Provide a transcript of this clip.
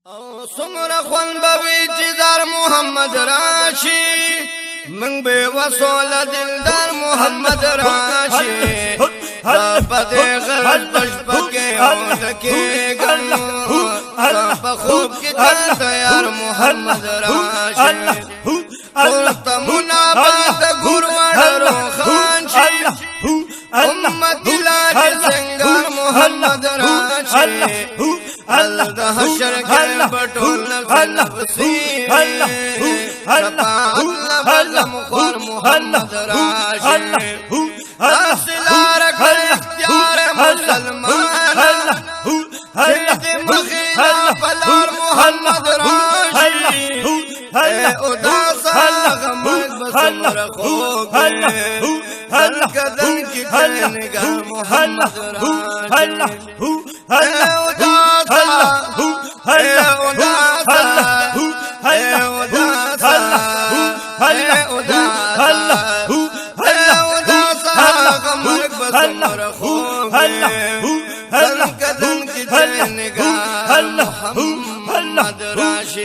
सुमरा खुन बवीचदार मोहम्मद राशि मंग बेवसोल दिलदार मोहम्मद राशि पदे गरज पुष्पके के गनु खूब की तैयार मोहम्मद राशि तमुना बात गुरुवारो खानशी उम्मत लाज सिंगार मोहम्मद राशि अल्लाह हशर के बटोल नफसी अल्लाह मुखर मोहम्मद राशि असलार कर इख्तियार मुसलमान मखीला पलार मोहम्मद राशि उदासा गमत बसमर खोगे कदम की निगाह मोहम्मद राशि कदम की निगाह मोहम्मद राशि।